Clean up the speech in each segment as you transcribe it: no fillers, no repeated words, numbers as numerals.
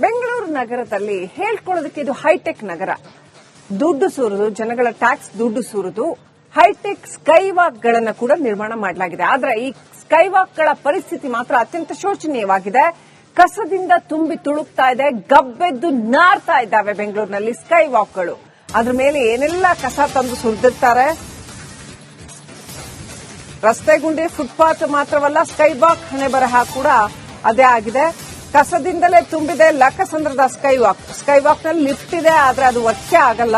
ಬೆಂಗಳೂರು ನಗರದಲ್ಲಿ ಹೇಳ್ಕೊಳ್ಳೋದಕ್ಕೆ ಇದು ಹೈಟೆಕ್ ನಗರ. ದುಡ್ಡು ಸುರಿದು ಜನಗಳ ಟ್ಯಾಕ್ಸ್ ದುಡ್ಡು ಸುರಿದು ಹೈಟೆಕ್ ಸ್ಕೈ ವಾಕ್ ಗಳನ್ನ ಕೂಡ ನಿರ್ಮಾಣ ಮಾಡಲಾಗಿದೆ. ಆದ್ರೆ ಈ ಸ್ಕೈ ವಾಕ್ ಗಳ ಪರಿಸ್ಥಿತಿ ಮಾತ್ರ ಅತ್ಯಂತ ಶೋಚನೀಯವಾಗಿದೆ. ಕಸದಿಂದ ತುಂಬಿ ತುಳುಕ್ತಾ ಇದೆ, ಗಬ್ಬೆದ್ದು ನಾರ್ತಾ ಇದ್ದಾವೆ ಬೆಂಗಳೂರಿನಲ್ಲಿ ಸ್ಕೈ ವಾಕ್ ಗಳು. ಅದ್ರ ಮೇಲೆ ಏನೆಲ್ಲ ಕಸ ತಂದು ಸುರಿದಿರ್ತಾರೆ. ರಸ್ತೆ ಗುಂಡಿ, ಫುಟ್ಪಾತ್ ಮಾತ್ರವಲ್ಲ, ಸ್ಕೈ ವಾಕ್ ಹಣೆ ಬರಹ ಕೂಡ ಅದೇ ಆಗಿದೆ. ಕಸದಿಂದಲೇ ತುಂಬಿದೆ ಲಕ್ಕಸಂದ್ರದ ಸ್ಕೈ ವಾಕ್. ಸ್ಕೈ ವಾಕ್ ನಲ್ಲಿ ಲಿಫ್ಟ್ ಇದೆ, ಆದ್ರೆ ಅದು ವರ್ಕ್ ಆಗಲ್ಲ.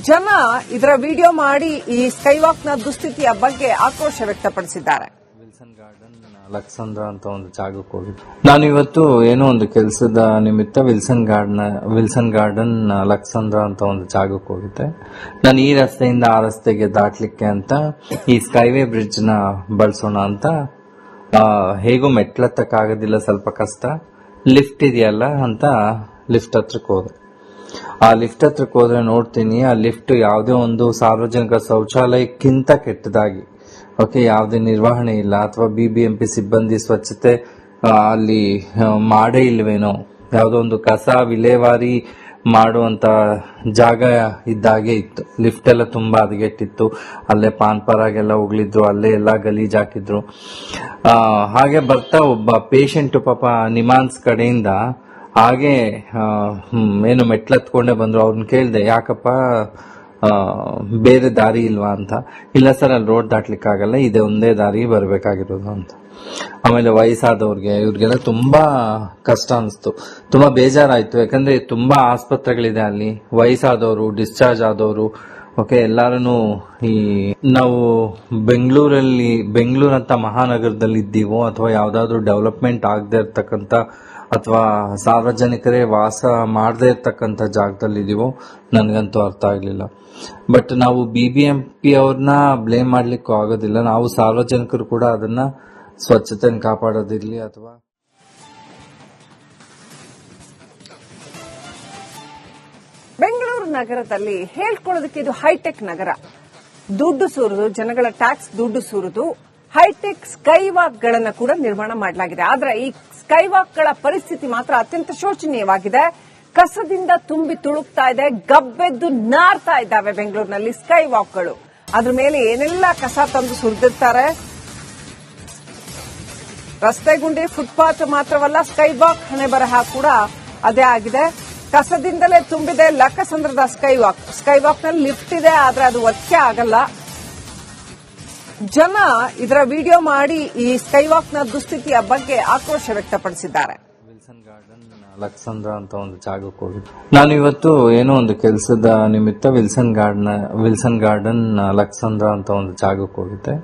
ಜನ ಇದರ ವಿಡಿಯೋ ಮಾಡಿ ಈ ಸ್ಕೈ ವಾಕ್ ನ ದುಸ್ಥಿತಿಯ ಬಗ್ಗೆ ಆಕ್ರೋಶ ವ್ಯಕ್ತಪಡಿಸಿದ್ದಾರೆ. ವಿಲ್ಸನ್ ಗಾರ್ಡನ್ ಲಕ್ಸಂದ್ರ ಅಂತ ಒಂದು ಜಾಗಕ್ಕೆ ಹೋಗಿದ್ದೆ ನಾನು ಇವತ್ತು. ಏನೋ ಒಂದು ಕೆಲಸದ ನಿಮಿತ್ತ ವಿಲ್ಸನ್ ಗಾರ್ಡನ್ ಲಕ್ಸಂದ್ರ ಅಂತ ಒಂದು ಜಾಗಕ್ಕೆ ಹೋಗಿದ್ದೆ. ನಾನು ಈ ರಸ್ತೆಯಿಂದ ಆ ರಸ್ತೆಗೆ ದಾಟ್ಲಿಕ್ಕೆ ಅಂತ ಈ ಸ್ಕೈವೇ ಬ್ರಿಡ್ಜ್ ನ ಬಳಸೋಣ ಅಂತ, ಹೇಗೂ ಮೆಟ್ಲತ್ತಕ್ಕಾಗೋದಿಲ್ಲ, ಸ್ವಲ್ಪ ಕಷ್ಟ, ಲಿಫ್ಟ್ ಇದೆಯಲ್ಲ ಅಂತ ಲಿಫ್ಟ್ ಹತ್ರಕ್ಕೆ ಹೋದೆ. ಆ ಲಿಫ್ಟ್ ಹತ್ರಕ್ಕೆ ಹೋದ್ರೆ ನೋಡ್ತೀನಿ, ಆ ಲಿಫ್ಟ್ ಯಾವುದೇ ಒಂದು ಸಾರ್ವಜನಿಕ ಶೌಚಾಲಯಕ್ಕಿಂತ ಕೆಟ್ಟದಾಗಿ, ಓಕೆ, ಯಾವುದೇ ನಿರ್ವಹಣೆ ಇಲ್ಲ, ಅಥವಾ BBMP ಸಿಬ್ಬಂದಿ ಸ್ವಚ್ಛತೆ ಅಲ್ಲಿ ಮಾಡೇ ಇಲ್ವೇನೋ, ಯಾವುದೋ ಒಂದು ಕಸ ವಿಲೇವಾರಿ ಮಾಡುವಂತ ಜಾಗ ಇದ್ದಾಗೆ ಇತ್ತು. ಲಿಫ್ಟ್ ಎಲ್ಲ ತುಂಬಾ ಹದಗೆಟ್ಟಿತ್ತು. ಅಲ್ಲೇ ಪಾನ್ ಪರಾಗೆಲ್ಲ ಉಗ್ಲಿದ್ರು, ಅಲ್ಲೇ ಎಲ್ಲ ಗಲೀಜ್ ಹಾಕಿದ್ರು. ಹಾಗೆ ಬರ್ತಾ ಒಬ್ಬ ಪೇಷಂಟ್ ಪಾಪ ನಿಮಾನ್ಸ್ ಕಡೆಯಿಂದ ಹಾಗೆ ಏನು ಮೆಟ್ಲತ್ಕೊಂಡೇ ಬಂದ್ರು. ಅವ್ರನ್ನ ಕೇಳ್ದೆ, ಯಾಕಪ್ಪ ಬೇರೆ ದಾರಿ ಇಲ್ವಾ ಅಂತ. ಇಲ್ಲ ಸರ್, ಅಲ್ಲಿ ರೋಡ್ ದಾಟ್ಲಿಕ್ಕೆ ಆಗಲ್ಲ, ಇದೇ ಒಂದೇ ದಾರಿ ಬರ್ಬೇಕಾಗಿರೋದು ಅಂತ. ಆಮೇಲೆ ವಯಸ್ಸಾದವ್ರಿಗೆ ಇವ್ರಿಗೆಲ್ಲ ತುಂಬಾ ಕಷ್ಟ ಅನಿಸ್ತು, ತುಂಬಾ ಬೇಜಾರಾಯ್ತು. ಯಾಕಂದ್ರೆ ತುಂಬಾ ಆಸ್ಪತ್ರೆಗಳಿದೆ ಅಲ್ಲಿ, ವಯಸ್ಸಾದವರು, ಡಿಸ್ಚಾರ್ಜ್ ಆದವರು, ಓಕೆ, ಎಲ್ಲಾರು ನಾವು ಬೆಂಗಳೂರಂತ ಮಹಾನಗರದಲ್ಲಿ ಇದ್ದೀವೋ, ಅಥವಾ ಯಾವ್ದಾದ್ರು ಡೆವಲಪ್ಮೆಂಟ್ ಆಗದೆ ಇರ್ತಕ್ಕಂಥ ಅಥವಾ ಸಾರ್ವಜನಿಕರೇ ವಾಸ ಮಾಡದೇ ಇರ್ತಕ್ಕಂಥ ಜಾಗದಲ್ಲಿ ಇದೀವೋ ನನ್ಗಂತೂ ಅರ್ಥ ಆಗ್ಲಿಲ್ಲ. ಬಟ್ ನಾವು BBMP ಅವ್ರನ್ನ ಬ್ಲೇಮ್ ಮಾಡ್ಲಿಕ್ಕೂ ಆಗೋದಿಲ್ಲ. ನಾವು ಸಾರ್ವಜನಿಕರು ಕೂಡ ಅದನ್ನ ಸ್ವಚ್ಛತೆಯನ್ನು ಕಾಪಾಡೋದಿರ್ಲಿ ಅಥವಾ ಬೆಂಗಳೂರು ನಗರದಲ್ಲಿ ಹೇಳ್ಕೊಳ್ಳೋದಕ್ಕೆ ಇದು ಹೈಟೆಕ್ ನಗರ. ದುಡ್ಡು ಸುರಿದು ಜನಗಳ ಟ್ಯಾಕ್ಸ್ ದುಡ್ಡು ಸುರಿದು ಹೈಟೆಕ್ ಸ್ಕೈ ವಾಕ್ ಗಳನ್ನ ಕೂಡ ನಿರ್ಮಾಣ ಮಾಡಲಾಗಿದೆ. ಆದ್ರೆ ಈ ಸ್ಕೈ ವಾಕ್ ಗಳ ಪರಿಸ್ಥಿತಿ ಮಾತ್ರ ಅತ್ಯಂತ ಶೋಚನೀಯವಾಗಿದೆ. ಕಸದಿಂದ ತುಂಬಿ ತುಳುಕ್ತಾ ಇದೆ, ಗಬ್ಬೆದ್ದು ನಾರ್ತಾ ಇದ್ದಾವೆ ಬೆಂಗಳೂರಿನಲ್ಲಿ ಸ್ಕೈ ವಾಕ್ ಗಳು. ಅದ್ರ ಮೇಲೆ ಏನೆಲ್ಲ ಕಸ ತಂದು ಸುರಿದಿರ್ತಾರೆ. ರಸ್ತೆ ಗುಂಡಿ, ಫುಟ್ಪಾತ್ ಮಾತ್ರವಲ್ಲ, ಸ್ಕೈ ವಾಕ್ ಹಣೆ ಬರಹ ಕೂಡ ಅದೇ ಆಗಿದೆ. ಕಸದಿಂದಲೇ ತುಂಬಿದೆ ಲಕ್ಕಸಂದ್ರದ ಸ್ಕೈ ವಾಕ್. ಸ್ಕೈ ವಾಕ್ ನಲ್ಲಿ ಲಿಫ್ಟ್ ಇದೆ, ಆದ್ರೆ ಅದು ವರ್ಕ್ ಆಗಲ್ಲ. ಜನ ಇದರ ವಿಡಿಯೋ ಮಾಡಿ ಈ ಸ್ಕೈ ವಾಕ್ ನ ದುಸ್ಥಿತಿಯ ಬಗ್ಗೆ ಆಕ್ರೋಶ ವ್ಯಕ್ತಪಡಿಸಿದ್ದಾರೆ. ವಿಲ್ಸನ್ ಗಾರ್ಡನ್ ಲಕ್ಸಂದ್ರ ಅಂತ ಒಂದು ಜಾಗಕ್ಕೆ ಹೋಗಿದ್ದೆ ನಾನು ಇವತ್ತು. ಏನೋ ಒಂದು ಕೆಲಸದ ನಿಮಿತ್ತ ವಿಲ್ಸನ್ ಗಾರ್ಡನ್ ಲಕ್ಸಂದ್ರ ಅಂತ ಒಂದು ಜಾಗಕ್ಕೆ ಹೋಗಿದ್ದೆ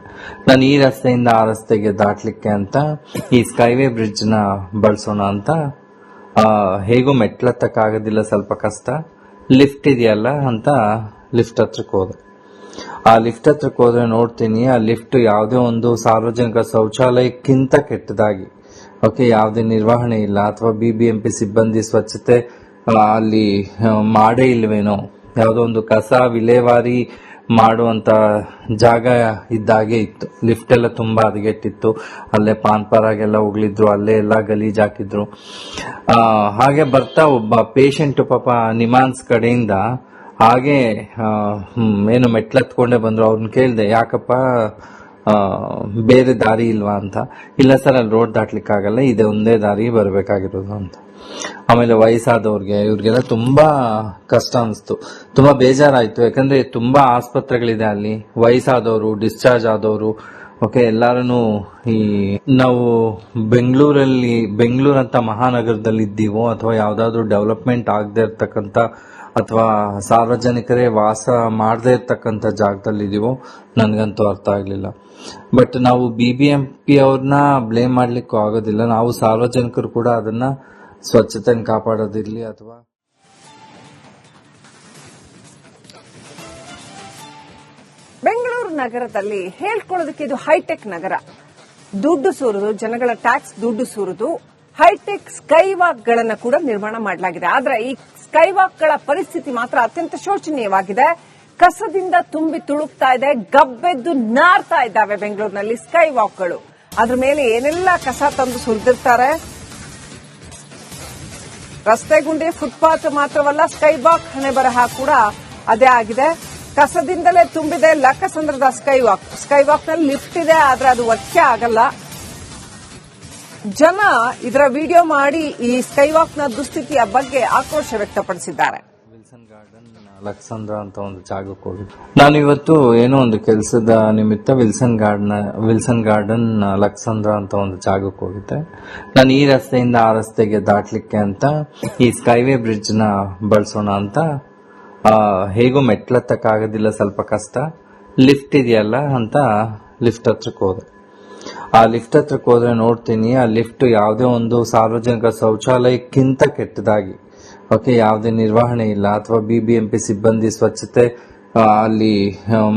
ನಾನು. ಈ ರಸ್ತೆಯಿಂದ ಆ ರಸ್ತೆಗೆ ದಾಟ್ಲಿಕ್ಕೆ ಅಂತ ಈ ಸ್ಕೈವೇ ಬ್ರಿಡ್ಜ್ ನ ಬಳಸೋಣ ಅಂತ, ಹೇಗೂ ಮೆಟ್ಲತ್ತಕ್ಕಾಗೋದಿಲ್ಲ, ಸ್ವಲ್ಪ ಕಷ್ಟ, ಲಿಫ್ಟ್ ಇದೆಯಲ್ಲ ಅಂತ ಲಿಫ್ಟ್ ಹತ್ರಕ್ಕೆ ಹೋದೆ. ಆ ಲಿಫ್ಟ್ ಹತ್ರಕ್ಕೆ ಹೋದ್ರೆ ನೋಡ್ತೀನಿ, ಆ ಲಿಫ್ಟ್ ಯಾವುದೇ ಒಂದು ಸಾರ್ವಜನಿಕ ಶೌಚಾಲಯಕ್ಕಿಂತ ಕೆಟ್ಟದಾಗಿ, ಓಕೆ, ಯಾವುದೇ ನಿರ್ವಹಣೆ ಇಲ್ಲ, ಅಥವಾ BBMP ಸಿಬ್ಬಂದಿ ಸ್ವಚ್ಛತೆ ಅಲ್ಲಿ ಮಾಡೇ ಇಲ್ವೇನೋ, ಯಾವುದೋ ಒಂದು ಕಸ ವಿಲೇವಾರಿ ಮಾಡುವಂತ ಜಾಗ ಇದ್ದಾಗೆ ಇತ್ತು. ಲಿಫ್ಟ್ ಎಲ್ಲ ತುಂಬಾ ಹದಗೆಟ್ಟಿತ್ತು. ಅಲ್ಲೇ ಪಾನ್ ಪರಾಗೆಲ್ಲ ಉಗ್ಲಿದ್ರು, ಅಲ್ಲೇ ಎಲ್ಲ ಗಲೀಜ್ ಹಾಕಿದ್ರು. ಹಾಗೆ ಬರ್ತಾ ಒಬ್ಬ ಪೇಷಂಟ್ ಪಾಪ ನಿಮಾನ್ಸ್ ಕಡೆಯಿಂದ ಹಾಗೆ ಏನು ಮೆಟ್ಲತ್ಕೊಂಡೇ ಬಂದ್ರು. ಅವ್ರನ್ನ ಕೇಳ್ದೆ, ಯಾಕಪ್ಪ ಬೇರೆ ದಾರಿ ಇಲ್ವಾ ಅಂತ. ಇಲ್ಲ ಸರ್, ಅಲ್ಲಿ ರೋಡ್ ದಾಟ್ಲಿಕ್ಕೆ ಆಗಲ್ಲ, ಇದೇ ಒಂದೇ ದಾರಿ ಬರ್ಬೇಕಾಗಿರೋದು ಅಂತ. ಆಮೇಲೆ ವಯಸ್ಸಾದವ್ರಿಗೆ ಇವ್ರಿಗೆಲ್ಲ ತುಂಬಾ ಕಷ್ಟ ಅನಿಸ್ತು, ತುಂಬಾ ಬೇಜಾರಾಯ್ತು. ಯಾಕಂದ್ರೆ ತುಂಬಾ ಆಸ್ಪತ್ರೆಗಳಿದೆ ಅಲ್ಲಿ, ವಯಸ್ಸಾದವರು, ಡಿಸ್ಚಾರ್ಜ್ ಆದವರು, ಓಕೆ, ಎಲ್ಲಾರು ನಾವು ಬೆಂಗಳೂರಂತ ಮಹಾನಗರದಲ್ಲಿ ಇದ್ದೀವೋ, ಅಥವಾ ಯಾವ್ದಾದ್ರು ಡೆವಲಪ್ಮೆಂಟ್ ಆಗದೆ ಇರ್ತಕ್ಕಂಥ ಅಥವಾ ಸಾರ್ವಜನಿಕರೇ ವಾಸ ಮಾಡದೇ ಇರ್ತಕ್ಕಂಥ ಜಾಗದಲ್ಲಿ ಇದೀವೋ ನನ್ಗಂತೂ ಅರ್ಥ ಆಗ್ಲಿಲ್ಲ. ಬಟ್ ನಾವು BBMP ಅವ್ರನ್ನ ಬ್ಲೇಮ್ ಮಾಡ್ಲಿಕ್ಕೂ ಆಗೋದಿಲ್ಲ. ನಾವು ಸಾರ್ವಜನಿಕರು ಕೂಡ ಅದನ್ನ ಸ್ವಚ್ಛತೆಯನ್ನು ಕಾಪಾಡೋದಿರ್ಲಿ ಅಥವಾ ಬೆಂಗಳೂರು ನಗರದಲ್ಲಿ ಹೇಳ್ಕೊಳ್ಳೋದಕ್ಕೆ ಇದು ಹೈಟೆಕ್ ನಗರ. ದುಡ್ಡು ಸುರಿದು ಜನಗಳ ಟ್ಯಾಕ್ಸ್ ದುಡ್ಡು ಸುರಿದು ಹೈಟೆಕ್ ಸ್ಕೈ ವಾಕ್ ಗಳನ್ನ ಕೂಡ ನಿರ್ಮಾಣ ಮಾಡಲಾಗಿದೆ. ಆದ್ರೆ ಈ ಸ್ಕೈ ವಾಕ್ ಗಳ ಪರಿಸ್ಥಿತಿ ಮಾತ್ರ ಅತ್ಯಂತ ಶೋಚನೀಯವಾಗಿದೆ. ಕಸದಿಂದ ತುಂಬಿ ತುಳುಕ್ತಾ ಇದೆ, ಗಬ್ಬೆದ್ದು ನಾರ್ತಾ ಇದ್ದಾವೆ ಬೆಂಗಳೂರಿನಲ್ಲಿ ಸ್ಕೈ ವಾಕ್ ಗಳು. ಅದ್ರ ಮೇಲೆ ಏನೆಲ್ಲ ಕಸ ತಂದು ಸುರಿದಿರ್ತಾರೆ. ರಸ್ತೆ ಗುಂಡಿ ಫುಟ್ಪಾತ್ ಮಾತ್ರವಲ್ಲ, ಸ್ಕೈ ವಾಕ್ ಹಣೆ ಬರಹ ಕೂಡ ಅದೇ ಆಗಿದೆ. ಕಸದಿಂದಲೇ ತುಂಬಿದೆ ಲಕ್ಕಸಂದ್ರದ ಸ್ಕೈ ವಾಕ್. ಸ್ಕೈ ವಾಕ್ ನಲ್ಲಿ ಲಿಫ್ಟ್ ಇದೆ, ಆದ್ರೆ ಅದು ವರ್ಕೆ ಆಗಲ್ಲ. ಜನ ಇದರ ವಿಡಿಯೋ ಮಾಡಿ ಈ ಸ್ಕೈ ವಾಕ್ ನ ದುಸ್ಥಿತಿಯ ಬಗ್ಗೆ ಆಕ್ರೋಶ ವ್ಯಕ್ತಪಡಿಸಿದ್ದಾರೆ. ವಿಲ್ಸನ್ ಗಾರ್ಡನ್ ಲಕ್ಸಂದ್ರ ಅಂತ ಒಂದು ಜಾಗಕ್ಕೆ ಹೋಗಿದ್ದೆ. ನಾನು ಇವತ್ತು ಏನೋ ಒಂದು ಕೆಲಸದ ನಿಮಿತ್ತ ವಿಲ್ಸನ್ ಗಾರ್ಡನ್ ಲಕ್ಸಂದ್ರ ಅಂತ ಒಂದು ಜಾಗಕ್ಕೆ ಹೋಗಿದ್ದೆ. ನಾನು ಈ ರಸ್ತೆಯಿಂದ ಆ ರಸ್ತೆಗೆ ದಾಟ್ಲಿಕ್ಕೆ ಅಂತ ಈ ಸ್ಕೈವೇ ಬ್ರಿಡ್ಜ್ ನ ಬಳಸೋಣ ಅಂತ ಹೇಗೂ ಮೆಟ್ಲತ್ತಕ್ಕಾಗೋದಿಲ್ಲ, ಸ್ವಲ್ಪ ಕಷ್ಟ, ಲಿಫ್ಟ್ ಇದೆಯಲ್ಲ ಅಂತ ಲಿಫ್ಟ್ ಹತ್ರಕ್ಕೆ ಹೋದೆ. ಆ ಲಿಫ್ಟ್ ಹತ್ರಕ್ಕೆ ಹೋದ್ರೆ ನೋಡ್ತೀನಿ ಆ ಲಿಫ್ಟ್ ಯಾವುದೇ ಒಂದು ಸಾರ್ವಜನಿಕ ಶೌಚಾಲಯಕ್ಕಿಂತ ಕೆಟ್ಟದಾಗಿ, ಓಕೆ, ಯಾವುದೇ ನಿರ್ವಹಣೆ ಇಲ್ಲ ಅಥವಾ BBMP ಸಿಬ್ಬಂದಿ ಸ್ವಚ್ಛತೆ ಅಲ್ಲಿ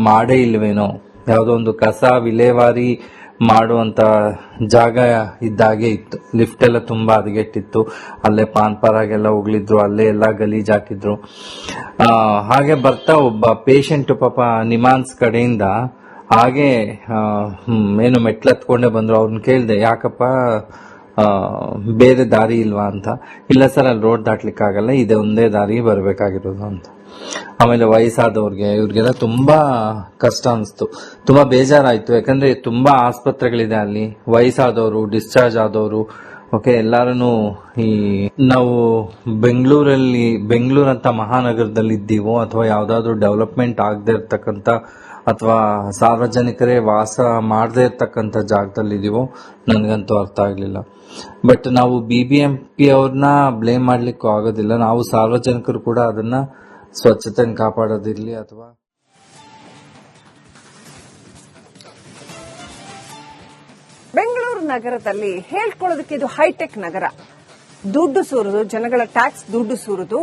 ಮಾಡೇ ಇಲ್ವೇನೋ, ಯಾವುದೋ ಒಂದು ಕಸ ವಿಲೇವಾರಿ ಮಾಡುವಂತ ಜಾಗ ಇದ್ದಾಗೆ ಇತ್ತು. ಲಿಫ್ಟ್ ಎಲ್ಲ ತುಂಬಾ ಹದಗೆಟ್ಟಿತ್ತು, ಅಲ್ಲೇ ಪಾನ್ ಪರಾಗೆಲ್ಲ ಉಗ್ಲಿದ್ರು, ಅಲ್ಲೇ ಎಲ್ಲ ಗಲೀಜ್ ಹಾಕಿದ್ರು. ಹಾಗೆ ಬರ್ತಾ ಒಬ್ಬ ಪೇಷಂಟ್ ಪಾಪ ನಿಮಾನ್ಸ್ ಕಡೆಯಿಂದ ಹಾಗೆ ಏನು ಮೆಟ್ಲತ್ಕೊಂಡೆ ಬಂದ್ರು. ಅವ್ರನ್ನ ಕೇಳಿದೆ, ಯಾಕಪ್ಪ ಬೇರೆ ದಾರಿ ಇಲ್ವಾ ಅಂತ. ಇಲ್ಲ ಸರ್, ಅಲ್ಲಿ ರೋಡ್ ದಾಟ್ಲಿಕ್ಕೆ ಆಗಲ್ಲ, ಇದೆ ಒಂದೇ ದಾರಿ ಬರಬೇಕಾಗಿರೋದು ಅಂತ. ಆಮೇಲೆ ವಯಸ್ಸಾದವ್ರಿಗೆ ಇವ್ರಿಗೆಲ್ಲ ತುಂಬಾ ಕಷ್ಟ ಅನಿಸ್ತು, ತುಂಬಾ ಬೇಜಾರಾಯ್ತು. ಯಾಕಂದ್ರೆ ತುಂಬಾ ಆಸ್ಪತ್ರೆಗಳಿದೆ ಅಲ್ಲಿ, ವಯಸ್ಸಾದವರು, ಡಿಸ್ಚಾರ್ಜ್ ಆದವರು, ಓಕೆ, ಎಲ್ಲಾರು ಈ ನಾವು ಬೆಂಗಳೂರಂತ ಮಹಾನಗರದಲ್ಲಿ ಇದ್ದೀವೋ ಅಥವಾ ಯಾವ್ದಾದ್ರು ಡೆವಲಪ್ಮೆಂಟ್ ಆಗದೆ ಇರ್ತಕ್ಕಂಥ ಅಥವಾ ಸಾರ್ವಜನಿಕರೇ ವಾಸ ಮಾಡದೇ ಇರ್ತಕ್ಕಂಥ ಜಾಗದಲ್ಲಿ ಇದೀವೋ ನನ್ಗಂತೂ ಅರ್ಥ ಆಗ್ಲಿಲ್ಲ. ಬಟ್ ನಾವು BBMP ಅವ್ರನ್ನ ಬ್ಲೇಮ್ ಮಾಡ್ಲಿಕ್ಕೂ ಆಗೋದಿಲ್ಲ. ನಾವು ಸಾರ್ವಜನಿಕರು ಕೂಡ ಅದನ್ನ ಸ್ವಚ್ಛತೆ ಕಾಪಾಡೋದಿರ್ಲಿ ಅಥವಾ ಬೆಂಗಳೂರು ನಗರದಲ್ಲಿ ಹೇಳ್ಕೊಳ್ಳೋದಕ್ಕೆ ಇದು ಹೈಟೆಕ್ ನಗರ. ದುಡ್ಡು ಸೂರುದು, ಜನಗಳ ಟ್ಯಾಕ್ಸ್ ದುಡ್ಡು ಸೂರುದು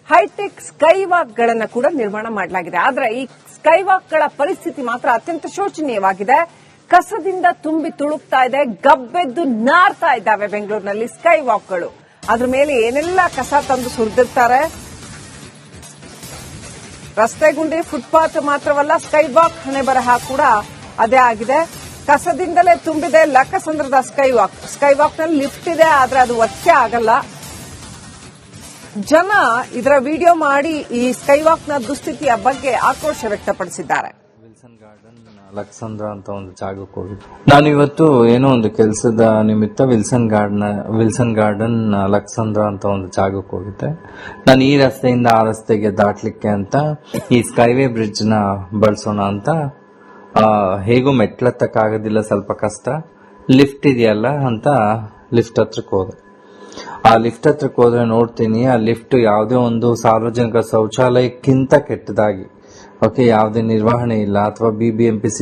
ಹೈಟೆಕ್ ಸ್ಕೈ ವಾಕ್ ಗಳನ್ನ ಕೂಡ ನಿರ್ಮಾಣ ಮಾಡಲಾಗಿದೆ. ಆದ್ರೆ ಈ ಸ್ಕೈ ವಾಕ್ ಗಳ ಪರಿಸ್ಥಿತಿ ಮಾತ್ರ ಅತ್ಯಂತ ಶೋಚನೀಯವಾಗಿದೆ. ಕಸದಿಂದ ತುಂಬಿ ತುಳುಕ್ತಾ ಇದೆ, ಗಬ್ಬೆದ್ದು ನಾರ್ತಾ ಇದ್ದಾವೆ ಬೆಂಗಳೂರಿನಲ್ಲಿ ಸ್ಕೈ ವಾಕ್ಗಳು. ಅದ್ರ ಮೇಲೆ ಏನೆಲ್ಲ ಕಸ ತಂದು ಸುರಿದಿರ್ತಾರೆ. ರಸ್ತೆ ಗುಂಡಿ ಫುಟ್ಪಾತ್ ಮಾತ್ರವಲ್ಲ, ಸ್ಕೈ ವಾಕ್ ಹಣೆ ಬರಹ ಕೂಡ ಅದೇ ಆಗಿದೆ. ಕಸದಿಂದಲೇ ತುಂಬಿದೆ ಲಕ್ಕಸಂದ್ರದ ಸ್ಕೈ ವಾಕ್. ಸ್ಕೈ ವಾಕ್ ನಲ್ಲಿ ಲಿಫ್ಟ್ ಇದೆ, ಆದ್ರೆ ಅದು ವರ್ಕೆ ಆಗಲ್ಲ. ಜನ ಇದರ ವಿಡಿಯೋ ಮಾಡಿ ಈ ಸ್ಕೈ ವಾಕ್ ನ ದುಸ್ಥಿತಿಯ ಬಗ್ಗೆ ಆಕ್ರೋಶ ವ್ಯಕ್ತಪಡಿಸಿದ್ದಾರೆ. ವಿಲ್ಸನ್ ಗಾರ್ಡನ್ ಲಕ್ಸಂದ್ರ ಅಂತ ಒಂದು ಜಾಗಕ್ಕೆ ಹೋಗಿದ್ದೆ. ನಾನು ಇವತ್ತು ಏನೋ ಒಂದು ಕೆಲಸದ ನಿಮಿತ್ತ ವಿಲ್ಸನ್ ಗಾರ್ಡನ್ ಲಕ್ಸಂದ್ರ ಅಂತ ಒಂದು ಜಾಗಕ್ಕೆ ಹೋಗಿದ್ದೆ. ನಾನು ಈ ರಸ್ತೆಯಿಂದ ಆ ರಸ್ತೆಗೆ ದಾಟ್ಲಿಕ್ಕೆ ಅಂತ ಈ ಸ್ಕೈವೇ ಬ್ರಿಡ್ಜ್ ನ ಬಳಸೋಣ ಅಂತ ಹೇಗೂ ಮೆಟ್ಲತ್ತಕ್ಕಾಗೋದಿಲ್ಲ, ಸ್ವಲ್ಪ ಕಷ್ಟ, ಲಿಫ್ಟ್ ಇದೆಯಲ್ಲ ಅಂತ ಲಿಫ್ಟ್ ಹತ್ರಕ್ಕೆ ಹೋದೆ. ಆ ಲಿಫ್ಟ್ ಹತ್ರಕ್ಕೆ ಹೋದ್ರೆ ನೋಡ್ತೀನಿ ಆ ಲಿಫ್ಟ್ ಯಾವುದೇ ಒಂದು ಸಾರ್ವಜನಿಕ ಶೌಚಾಲಯಕ್ಕಿಂತ ಕೆಟ್ಟದಾಗಿ, ಓಕೆ, ಯಾವುದೇ ನಿರ್ವಹಣೆ ಇಲ್ಲ ಅಥವಾ BBMP